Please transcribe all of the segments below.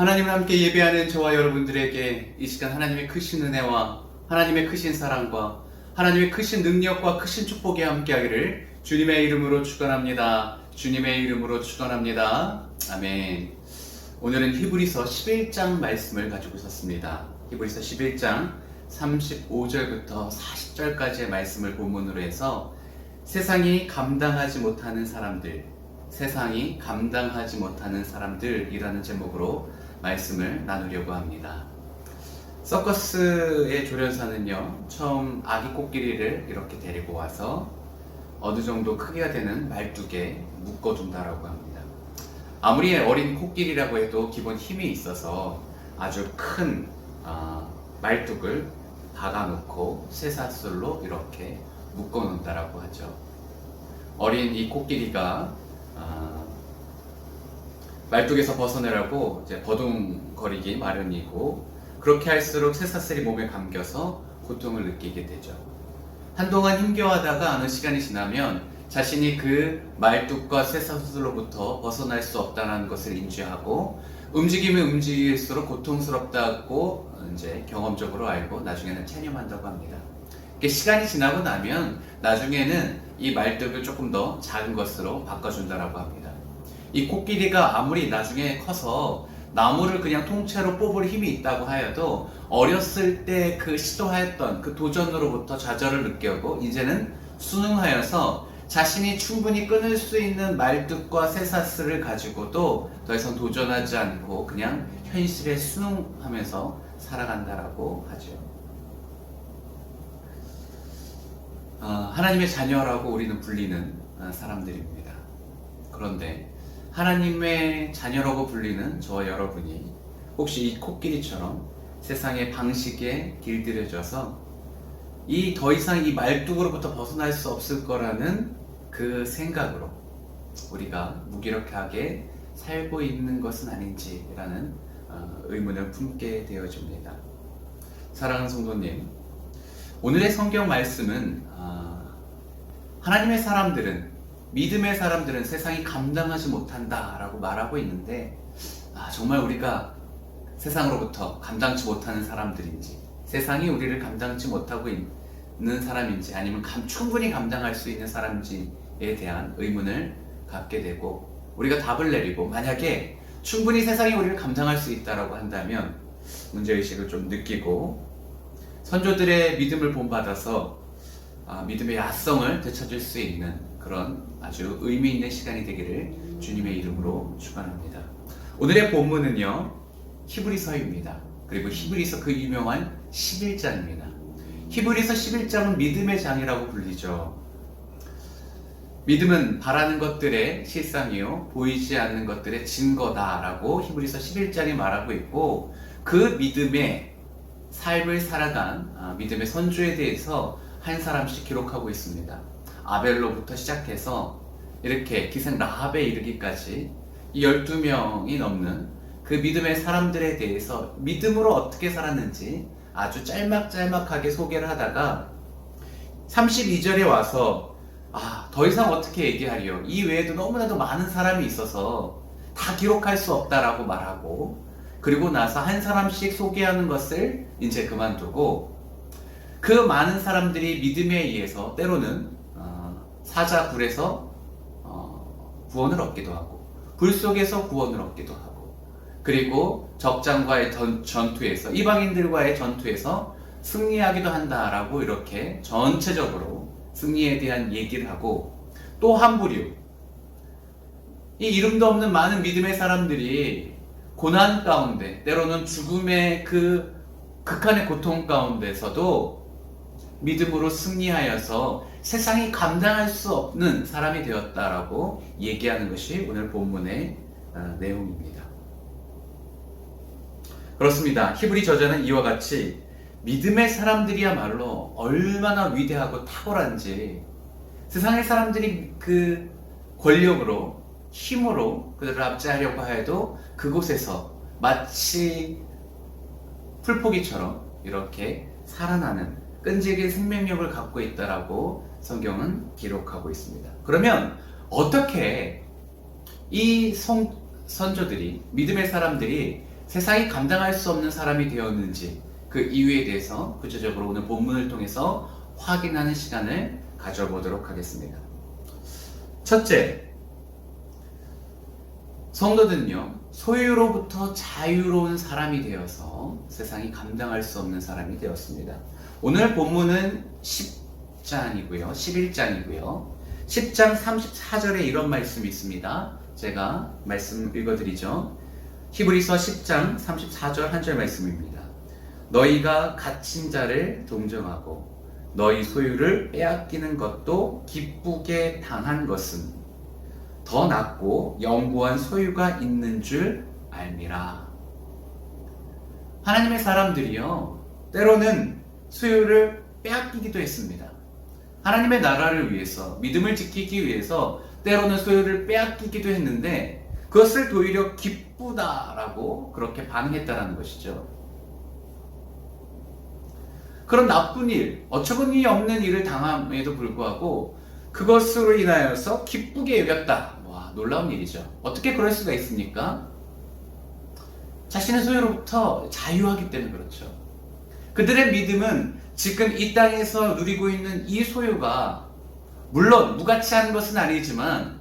하나님을 함께 예배하는 저와 여러분들에게 이 시간 하나님의 크신 은혜와 하나님의 크신 사랑과 하나님의 크신 능력과 크신 축복이 함께하기를 주님의 이름으로 축원합니다. 주님의 이름으로 축원합니다. 아멘. 오늘은 히브리서 11장 말씀을 가지고 있었습니다. 히브리서 11장 35절부터 40절까지의 말씀을 본문으로 해서 세상이 감당하지 못하는 사람들이라는 제목으로 말씀을 나누려고 합니다. 서커스의 조련사는요, 처음 아기 코끼리를 이렇게 데리고 와서 어느 정도 크기가 되는 말뚝에 묶어둔다라고 합니다. 아무리 어린 코끼리라고 해도 기본 힘이 있어서 아주 큰 말뚝을 박아놓고 쇠사슬로 이렇게 묶어놓는다라고 하죠. 어린 이 코끼리가 말뚝에서 벗어나려고 이제 버둥거리기 마련이고, 그렇게 할수록 쇠사슬이 몸에 감겨서 고통을 느끼게 되죠. 한동안 힘겨워하다가 어느 시간이 지나면 자신이 그 말뚝과 쇠사슬로부터 벗어날 수 없다는 것을 인지하고 움직이면 움직일수록 고통스럽다고 이제 경험적으로 알고 나중에는 체념한다고 합니다. 시간이 지나고 나면 나중에는 이 말뚝을 조금 더 작은 것으로 바꿔준다라고 합니다. 이 코끼리가 아무리 나중에 커서 나무를 그냥 통째로 뽑을 힘이 있다고 하여도 어렸을 때 그 시도하였던 그 도전으로부터 좌절을 느끼고 이제는 순응하여서 자신이 충분히 끊을 수 있는 말뚝과 쇠사슬을 가지고도 더 이상 도전하지 않고 그냥 현실에 순응하면서 살아간다라고 하죠. 하나님의 자녀라고 우리는 불리는 사람들입니다. 그런데 하나님의 자녀라고 불리는 저와 여러분이 혹시 이 코끼리처럼 세상의 방식에 길들여져서 더 이상 이 말뚝으로부터 벗어날 수 없을 거라는 그 생각으로 우리가 무기력하게 살고 있는 것은 아닌지라는 의문을 품게 되어집니다. 사랑하는 성도님, 오늘의 성경 말씀은 하나님의 사람들은, 믿음의 사람들은 세상이 감당하지 못한다 라고 말하고 있는데, 정말 우리가 세상으로부터 감당치 못하는 사람들인지, 세상이 우리를 감당치 못하고 있는 사람인지, 아니면 충분히 감당할 수 있는 사람인지에 대한 의문을 갖게 되고, 우리가 답을 내리고 만약에 충분히 세상이 우리를 감당할 수 있다라고 한다면 문제의식을 좀 느끼고 선조들의 믿음을 본받아서 믿음의 야성을 되찾을 수 있는 그런 아주 의미 있는 시간이 되기를 주님의 이름으로 축원합니다. 오늘의 본문은요, 히브리서입니다. 그리고 히브리서 그 유명한 11장입니다. 히브리서 11장은 믿음의 장이라고 불리죠. 믿음은 바라는 것들의 실상이요, 보이지 않는 것들의 증거다라고 히브리서 11장이 말하고 있고, 그 믿음의 삶을 살아간 믿음의 선조에 대해서 한 사람씩 기록하고 있습니다. 아벨로부터 시작해서 이렇게 기생 라합에 이르기까지 이 12명이 넘는 그 믿음의 사람들에 대해서 믿음으로 어떻게 살았는지 아주 짤막짤막하게 소개를 하다가 32절에 와서 더 이상 어떻게 얘기하리요, 이 외에도 너무나도 많은 사람이 있어서 다 기록할 수 없다라고 말하고, 그리고 나서 한 사람씩 소개하는 것을 이제 그만두고 그 많은 사람들이 믿음에 의해서 때로는 사자굴에서 구원을 얻기도 하고, 불 속에서 구원을 얻기도 하고, 그리고 적장과의 전투에서, 이방인들과의 전투에서 승리하기도 한다라고 이렇게 전체적으로 승리에 대한 얘기를 하고, 또 한 부류, 이 이름도 없는 많은 믿음의 사람들이 고난 가운데, 때로는 죽음의 그 극한의 고통 가운데서도 믿음으로 승리하여서 세상이 감당할 수 없는 사람이 되었다라고 얘기하는 것이 오늘 본문의 내용입니다. 그렇습니다. 히브리 저자는 이와 같이 믿음의 사람들이야말로 얼마나 위대하고 탁월한지, 세상의 사람들이 그 권력으로, 힘으로 그들을 압제하려고 해도 그곳에서 마치 풀포기처럼 이렇게 살아나는 끈질긴 생명력을 갖고 있다라고 성경은 기록하고 있습니다. 그러면 어떻게 이 선조들이, 믿음의 사람들이 세상이 감당할 수 없는 사람이 되었는지 그 이유에 대해서 구체적으로 오늘 본문을 통해서 확인하는 시간을 가져보도록 하겠습니다. 첫째, 성도들은요, 소유로부터 자유로운 사람이 되어서 세상이 감당할 수 없는 사람이 되었습니다. 오늘 본문은 10장이고요, 11장이고요. 10장 34절에 이런 말씀이 있습니다. 제가 말씀 읽어드리죠. 히브리서 10장 34절 한 절 말씀입니다. 너희가 갇힌 자를 동정하고 너희 소유를 빼앗기는 것도 기쁘게 당한 것은 더 낫고 영구한 소유가 있는 줄 알미라. 하나님의 사람들이요, 때로는 소유를 빼앗기기도 했습니다. 하나님의 나라를 위해서, 믿음을 지키기 위해서 때로는 소유를 빼앗기기도 했는데 그것을 오히려 기쁘다라고 그렇게 반응했다라는 것이죠. 그런 나쁜 일, 어처구니 없는 일을 당함에도 불구하고 그것으로 인하여서 기쁘게 여겼다. 와, 놀라운 일이죠. 어떻게 그럴 수가 있습니까? 자신의 소유로부터 자유하기 때문에 그렇죠. 그들의 믿음은 지금 이 땅에서 누리고 있는 이 소유가 물론 무가치한 것은 아니지만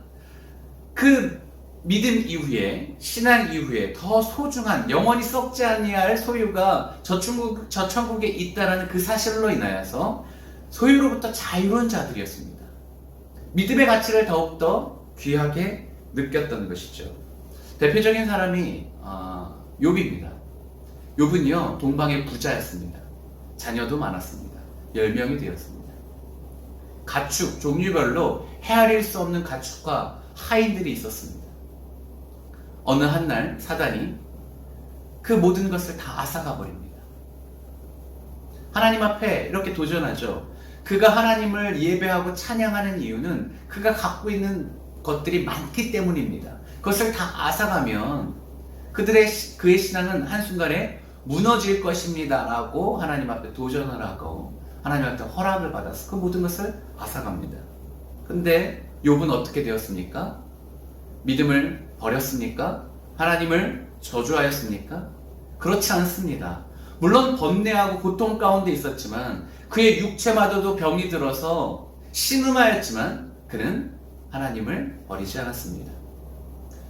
그 믿음 이후에, 신앙 이후에 더 소중한, 영원히 썩지 아니할 소유가 저 천국에 있다는 그 사실로 인하여서 소유로부터 자유로운 자들이었습니다. 믿음의 가치를 더욱더 귀하게 느꼈던 것이죠. 대표적인 사람이 욥입니다. 욥은요, 동방의 부자였습니다. 자녀도 많았습니다. 10명이 되었습니다. 가축, 종류별로 헤아릴 수 없는 가축과 하인들이 있었습니다. 어느 한날 사단이 그 모든 것을 다 앗아가 버립니다. 하나님 앞에 이렇게 도전하죠. 그가 하나님을 예배하고 찬양하는 이유는 그가 갖고 있는 것들이 많기 때문입니다. 그것을 다 앗아가면 그의 신앙은 한순간에 무너질 것입니다 라고 하나님 앞에 도전을 하고 하나님 앞에 허락을 받아서 그 모든 것을 앗아갑니다. 근데 욥은 어떻게 되었습니까? 믿음을 버렸습니까? 하나님을 저주하였습니까? 그렇지 않습니다. 물론 번뇌하고 고통 가운데 있었지만 그의 육체마저도 병이 들어서 신음하였지만 그는 하나님을 버리지 않았습니다.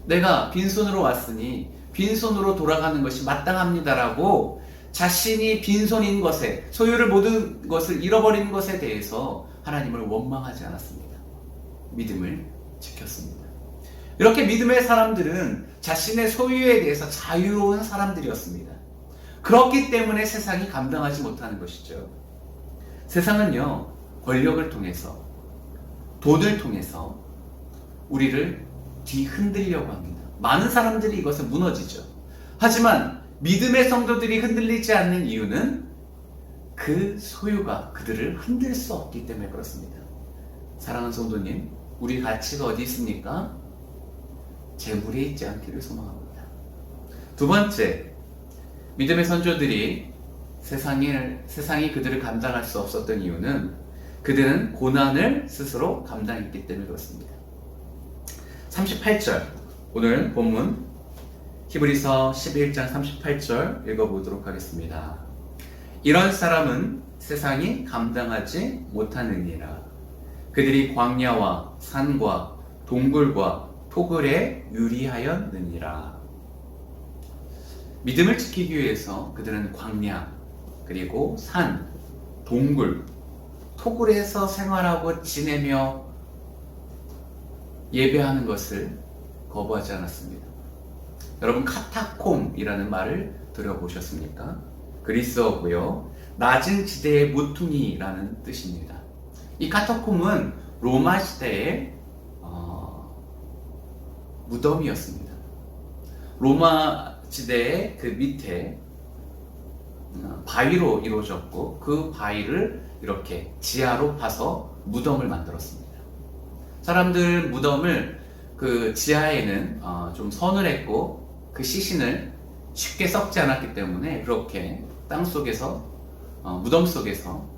내가 빈손으로 왔으니 빈손으로 돌아가는 것이 마땅합니다라고 자신이 빈손인 것에, 소유를 모든 것을 잃어버린 것에 대해서 하나님을 원망하지 않았습니다. 믿음을 지켰습니다. 이렇게 믿음의 사람들은 자신의 소유에 대해서 자유로운 사람들이었습니다. 그렇기 때문에 세상이 감당하지 못하는 것이죠. 세상은요, 권력을 통해서, 돈을 통해서 우리를 뒤흔들려고 합니다. 많은 사람들이 이것에 무너지죠. 하지만 믿음의 성도들이 흔들리지 않는 이유는 그 소유가 그들을 흔들 수 없기 때문에 그렇습니다. 사랑하는 성도님, 우리 가치가 어디 있습니까? 재물에 있지 않기를 소망합니다. 두 번째, 믿음의 선조들이 세상이 그들을 감당할 수 없었던 이유는 그들은 고난을 스스로 감당했기 때문에 그렇습니다. 38절, 오늘 본문 히브리서 11장 38절 읽어보도록 하겠습니다. 이런 사람은 세상이 감당하지 못하느니라. 그들이 광야와 산과 동굴과 토굴에 유리하였느니라. 믿음을 지키기 위해서 그들은 광야, 그리고 산, 동굴, 토굴에서 생활하고 지내며 예배하는 것을 거부하지 않았습니다. 여러분, 카타콤이라는 말을 들어보셨습니까? 그리스어고요. 낮은 지대의 모퉁이라는 뜻입니다. 이 카타콤은 로마 시대의 무덤이었습니다. 로마 시대의 그 밑에 바위로 이루어졌고 그 바위를 이렇게 지하로 파서 무덤을 만들었습니다. 사람들 무덤을 그 지하에는 좀 서늘했고 그 시신을 쉽게 썩지 않았기 때문에 그렇게 땅 속에서 무덤 속에서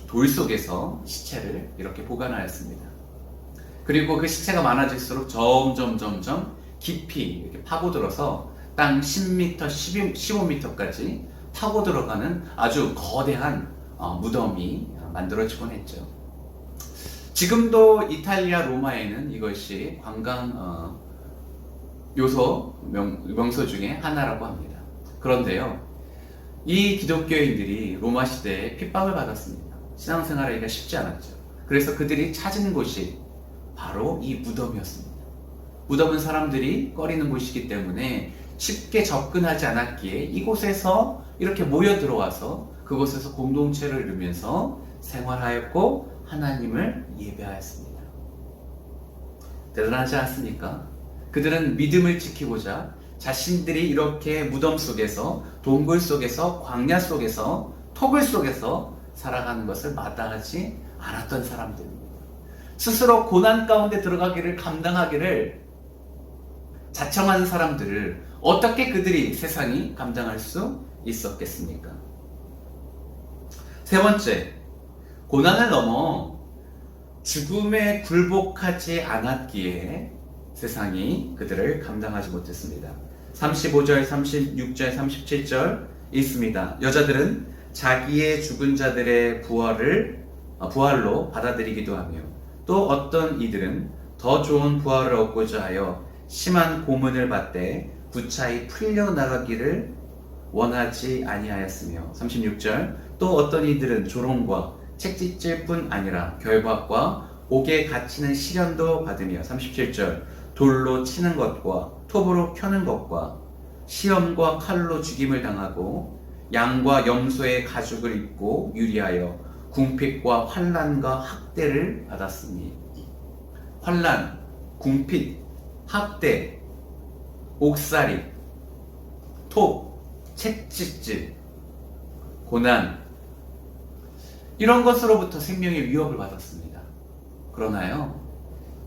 돌 속에서 시체를 이렇게 보관하였습니다. 그리고 그 시체가 많아질수록 점점 깊이 이렇게 파고들어서 땅 10m, 15m까지 타고 들어가는 아주 거대한 무덤이 만들어지곤 했죠. 지금도 이탈리아 로마에는 이것이 관광 명소 중에 하나라고 합니다. 그런데요, 이 기독교인들이 로마 시대에 핍박을 받았습니다. 신앙생활하기가 쉽지 않았죠. 그래서 그들이 찾은 곳이 바로 이 무덤이었습니다. 무덤은 사람들이 꺼리는 곳이기 때문에 쉽게 접근하지 않았기에 이곳에서 이렇게 모여 들어와서 그곳에서 공동체를 이루면서 생활하였고 하나님을 예배하였습니다. 대단하지 않습니까? 그들은 믿음을 지키고자 자신들이 이렇게 무덤 속에서, 동굴 속에서, 광야 속에서, 토굴 속에서 살아가는 것을 마다하지 않았던 사람들입니다. 스스로 고난 가운데 들어가기를 감당하기를 자청하는 사람들을 어떻게 그들이 세상이 감당할 수 있었겠습니까? 세 번째, 고난을 넘어 죽음에 굴복하지 않았기에 세상이 그들을 감당하지 못했습니다. 35절, 36절, 37절 있습니다. 여자들은 자기의 죽은 자들의 부활로 받아들이기도 하며 또 어떤 이들은 더 좋은 부활을 얻고자 하여 심한 고문을 받되 부차히 풀려나가기를 원하지 아니하였으며 36절 또 어떤 이들은 조롱과 책짓질 뿐 아니라 결박과 옥에 갇히는 시련도 받으며 37절 돌로 치는 것과 톱으로 켜는 것과 시험과 칼로 죽임을 당하고 양과 염소의 가죽을 입고 유리하여 궁핍과 환난과 학대를 받았으니 환난, 궁핍, 학대, 옥살이, 톱, 책짓질, 고난 이런 것으로부터 생명의 위협을 받았습니다. 그러나요,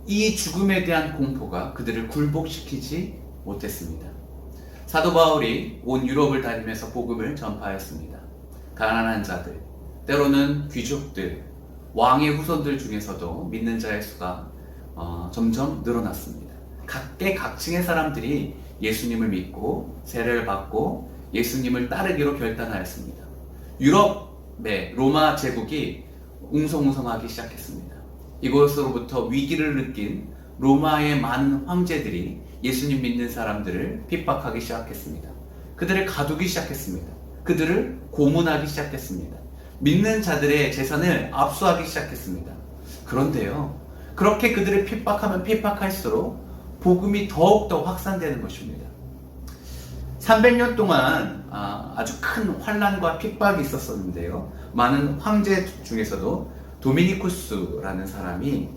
이 죽음에 대한 공포가 그들을 굴복시키지 못했습니다. 사도 바울이 온 유럽을 다니면서 복음을 전파했습니다. 가난한 자들, 때로는 귀족들, 왕의 후손들 중에서도 믿는 자의 수가 점점 늘어났습니다. 각계각층의 사람들이 예수님을 믿고 세례를 받고 예수님을 따르기로 결단하였습니다. 유럽의 로마 제국이 웅성웅성하기 시작했습니다. 이곳으로부터 위기를 느낀 로마의 많은 황제들이 예수님 믿는 사람들을 핍박하기 시작했습니다. 그들을 가두기 시작했습니다. 그들을 고문하기 시작했습니다. 믿는 자들의 재산을 압수하기 시작했습니다. 그런데요, 그렇게 그들을 핍박하면 핍박할수록 복음이 더욱더 확산되는 것입니다. 300년 동안 아주 큰 환난과 핍박이 있었었는데요. 많은 황제 중에서도 도미니쿠스라는 사람이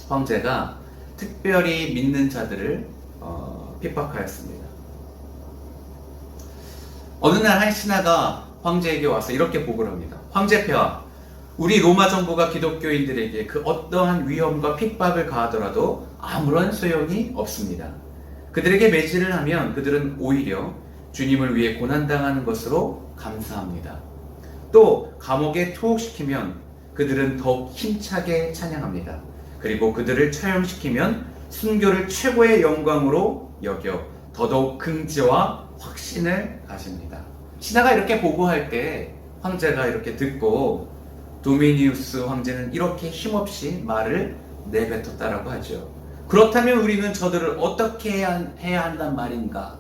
황제가 특별히 믿는 자들을 핍박하였습니다. 어느 날 한 신하가 황제에게 와서 이렇게 보고를 합니다. 황제폐하, 우리 로마 정부가 기독교인들에게 그 어떠한 위험과 핍박을 가하더라도 아무런 소용이 없습니다. 그들에게 매질을 하면 그들은 오히려 주님을 위해 고난당하는 것으로 감사합니다. 또 감옥에 투옥시키면 그들은 더욱 힘차게 찬양합니다. 그리고 그들을 처형시키면 순교를 최고의 영광으로 여겨 더더욱 긍지와 확신을 가집니다. 신하가 이렇게 보고할 때 황제가 이렇게 듣고 도미니우스 황제는 이렇게 힘없이 말을 내뱉었다라고 하죠. 그렇다면 우리는 저들을 어떻게 해야 한단 말인가?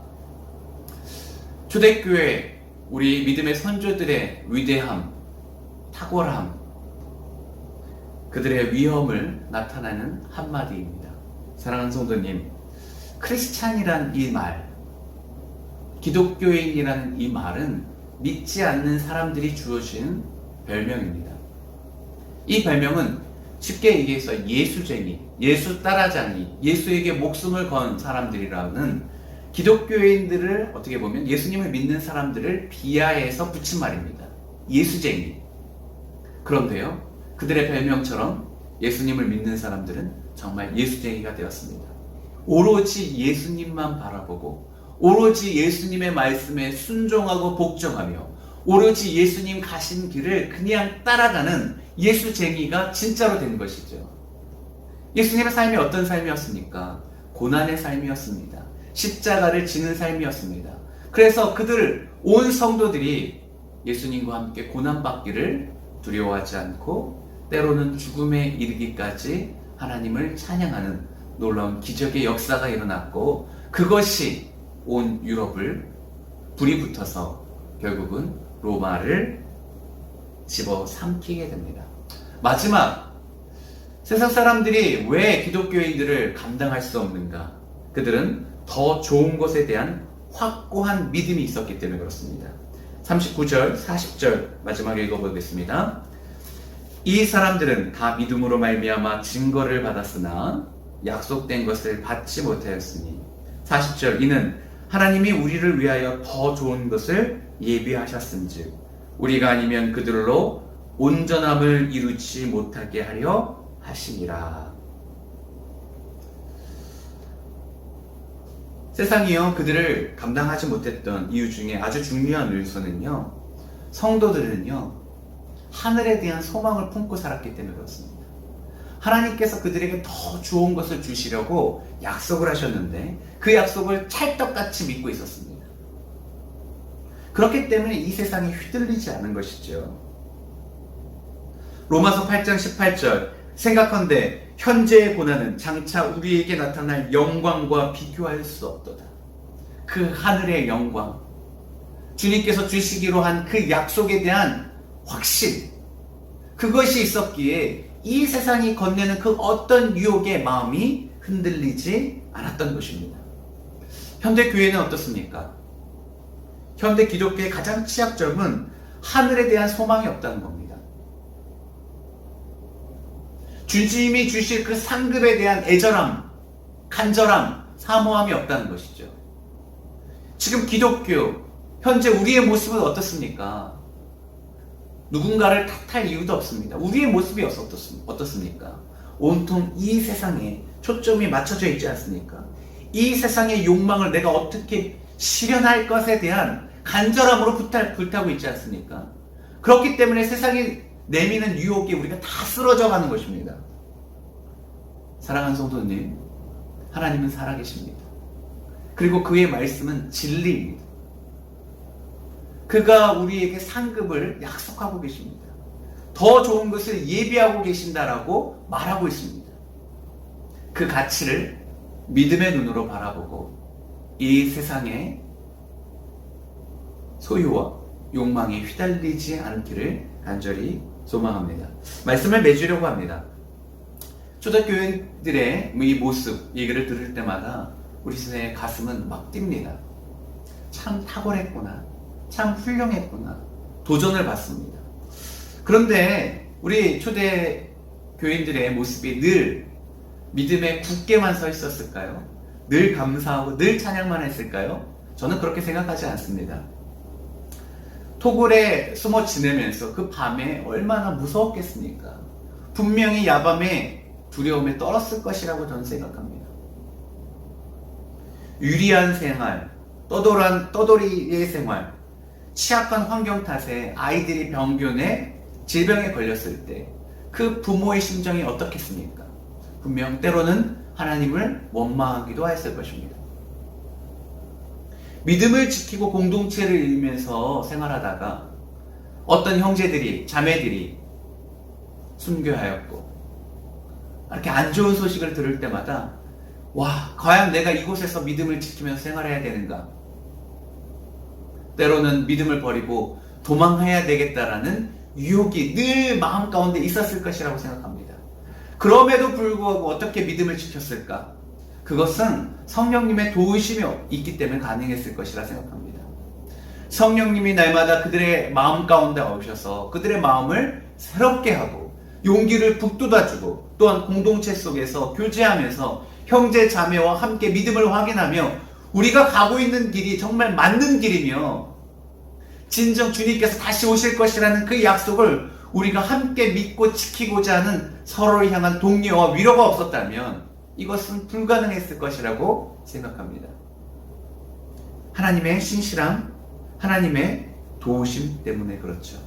초대교회 우리 믿음의 선조들의 위대함, 탁월함, 그들의 위엄을 나타내는 한마디입니다. 사랑하는 성도님, 크리스찬이란 이 말, 기독교인이라는 이 말은 믿지 않는 사람들이 주어진 별명입니다. 이 별명은 쉽게 얘기해서 예수쟁이, 예수 따라잡기, 예수에게 목숨을 건 사람들이라는 기독교인들을 어떻게 보면 예수님을 믿는 사람들을 비하해서 붙인 말입니다. 예수쟁이. 그런데요, 그들의 별명처럼 예수님을 믿는 사람들은 정말 예수쟁이가 되었습니다. 오로지 예수님만 바라보고 오로지 예수님의 말씀에 순종하고 복종하며 오로지 예수님 가신 길을 그냥 따라가는 예수쟁이가 진짜로 된 것이죠. 예수님의 삶이 어떤 삶이었습니까? 고난의 삶이었습니다. 십자가를 지는 삶이었습니다. 그래서 온 성도들이 예수님과 함께 고난받기를 두려워하지 않고 때로는 죽음에 이르기까지 하나님을 찬양하는 놀라운 기적의 역사가 일어났고, 그것이 온 유럽을 불이 붙어서 결국은 로마를 집어삼키게 됩니다. 마지막, 세상 사람들이 왜 기독교인들을 감당할 수 없는가? 그들은 더 좋은 것에 대한 확고한 믿음이 있었기 때문에 그렇습니다. 39절, 40절 마지막에 읽어보겠습니다. 이 사람들은 다 믿음으로 말미암아 증거를 받았으나 약속된 것을 받지 못하였으니. 40절, 이는 하나님이 우리를 위하여 더 좋은 것을 예비하셨은즉 우리가 아니면 그들로 온전함을 이루지 못하게 하려 하시니라. 세상이요, 그들을 감당하지 못했던 이유 중에 아주 중요한 요소는요, 성도들은요 하늘에 대한 소망을 품고 살았기 때문에 그렇습니다. 하나님께서 그들에게 더 좋은 것을 주시려고 약속을 하셨는데 그 약속을 찰떡같이 믿고 있었습니다. 그렇기 때문에 이 세상에 휘둘리지 않은 것이죠. 로마서 8장 18절, 생각한데 현재의 고난은 장차 우리에게 나타날 영광과 비교할 수 없도다. 그 하늘의 영광, 주님께서 주시기로 한 그 약속에 대한 확신, 그것이 있었기에 이 세상이 건네는 그 어떤 유혹에 마음이 흔들리지 않았던 것입니다. 현대 교회는 어떻습니까? 현대 기독교의 가장 취약점은 하늘에 대한 소망이 없다는 겁니다. 주님이 주실 그 상급에 대한 애절함, 간절함, 사모함이 없다는 것이죠. 지금 기독교, 현재 우리의 모습은 어떻습니까? 누군가를 탓할 이유도 없습니다. 우리의 모습이 어떻습니까? 온통 이 세상에 초점이 맞춰져 있지 않습니까? 이 세상의 욕망을 내가 어떻게 실현할 것에 대한 간절함으로 불타고 있지 않습니까? 그렇기 때문에 세상이 내미는 유혹에 우리가 다 쓰러져 가는 것입니다. 사랑하는 성도님, 하나님은 살아계십니다. 그리고 그의 말씀은 진리입니다. 그가 우리에게 상급을 약속하고 계십니다. 더 좋은 것을 예비하고 계신다라고 말하고 있습니다. 그 가치를 믿음의 눈으로 바라보고 이 세상의 소유와 욕망에 휘달리지 않기를 간절히 소망합니다. 말씀을 맺으려고 합니다. 초대교인들의 이 모습, 얘기를 들을 때마다 우리 선생의 가슴은 막 뜁니다. 참 탁월했구나. 참 훌륭했구나. 도전을 받습니다. 그런데 우리 초대 교인들의 모습이 늘 믿음에 굳게만 서 있었을까요? 늘 감사하고 늘 찬양만 했을까요? 저는 그렇게 생각하지 않습니다. 토굴에 숨어 지내면서 그 밤에 얼마나 무서웠겠습니까? 분명히 야밤에 두려움에 떨었을 것이라고 저는 생각합니다. 유리한 생활, 떠돌이의 생활, 취약한 환경 탓에 아이들이 병균에 질병에 걸렸을 때 그 부모의 심정이 어떻겠습니까? 분명 때로는 하나님을 원망하기도 했을 것입니다. 믿음을 지키고 공동체를 이루면서 생활하다가 어떤 형제들이, 자매들이 순교하였고 이렇게 안 좋은 소식을 들을 때마다 와, 과연 내가 이곳에서 믿음을 지키면서 생활해야 되는가? 때로는 믿음을 버리고 도망해야 되겠다라는 유혹이 늘 마음 가운데 있었을 것이라고 생각합니다. 그럼에도 불구하고 어떻게 믿음을 지켰을까? 그것은 성령님의 도우심이 있기 때문에 가능했을 것이라 생각합니다. 성령님이 날마다 그들의 마음 가운데 오셔서 그들의 마음을 새롭게 하고 용기를 북돋아주고 또한 공동체 속에서 교제하면서 형제 자매와 함께 믿음을 확인하며 우리가 가고 있는 길이 정말 맞는 길이며 진정 주님께서 다시 오실 것이라는 그 약속을 우리가 함께 믿고 지키고자 하는 서로를 향한 동료와 위로가 없었다면 이것은 불가능했을 것이라고 생각합니다. 하나님의 신실함, 하나님의 도우심 때문에 그렇죠.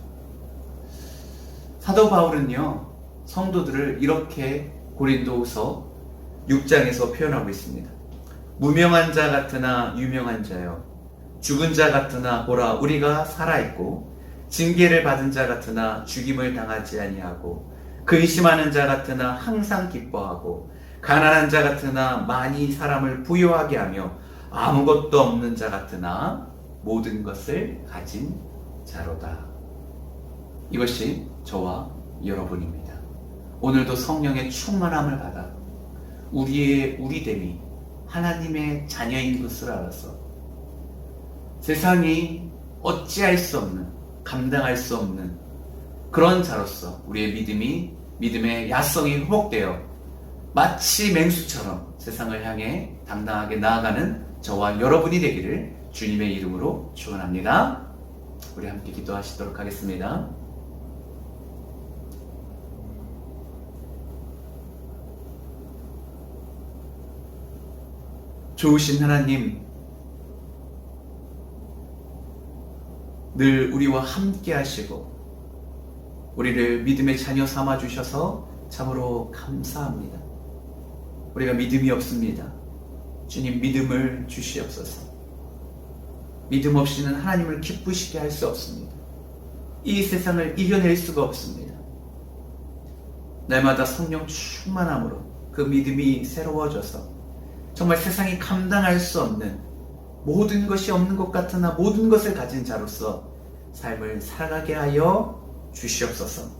사도 바울은요, 성도들을 이렇게 고린도후서 6장에서 표현하고 있습니다. 무명한 자 같으나 유명한 자여, 죽은 자 같으나 보라 우리가 살아있고, 징계를 받은 자 같으나 죽임을 당하지 아니하고, 근심하는 자 같으나 항상 기뻐하고, 가난한 자 같으나 많이 사람을 부유하게 하며, 아무것도 없는 자 같으나 모든 것을 가진 자로다. 이것이 저와 여러분입니다. 오늘도 성령의 충만함을 받아 우리의 우리됨이 하나님의 자녀인 것을 알아서 세상이 어찌할 수 없는, 감당할 수 없는 그런 자로서 우리의 믿음의 야성이 회복되어 마치 맹수처럼 세상을 향해 당당하게 나아가는 저와 여러분이 되기를 주님의 이름으로 축원합니다. 우리 함께 기도하시도록 하겠습니다. 좋으신 하나님, 늘 우리와 함께 하시고 우리를 믿음의 자녀 삼아 주셔서 참으로 감사합니다. 우리가 믿음이 없습니다. 주님, 믿음을 주시옵소서. 믿음 없이는 하나님을 기쁘시게 할 수 없습니다. 이 세상을 이겨낼 수가 없습니다. 날마다 성령 충만함으로 그 믿음이 새로워져서 정말 세상이 감당할 수 없는, 모든 것이 없는 것 같으나 모든 것을 가진 자로서 삶을 살아가게 하여 주시옵소서.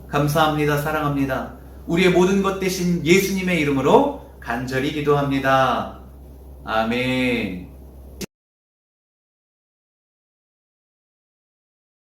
감사합니다. 사랑합니다. 우리의 모든 것 대신 예수님의 이름으로 간절히 기도합니다. 아멘.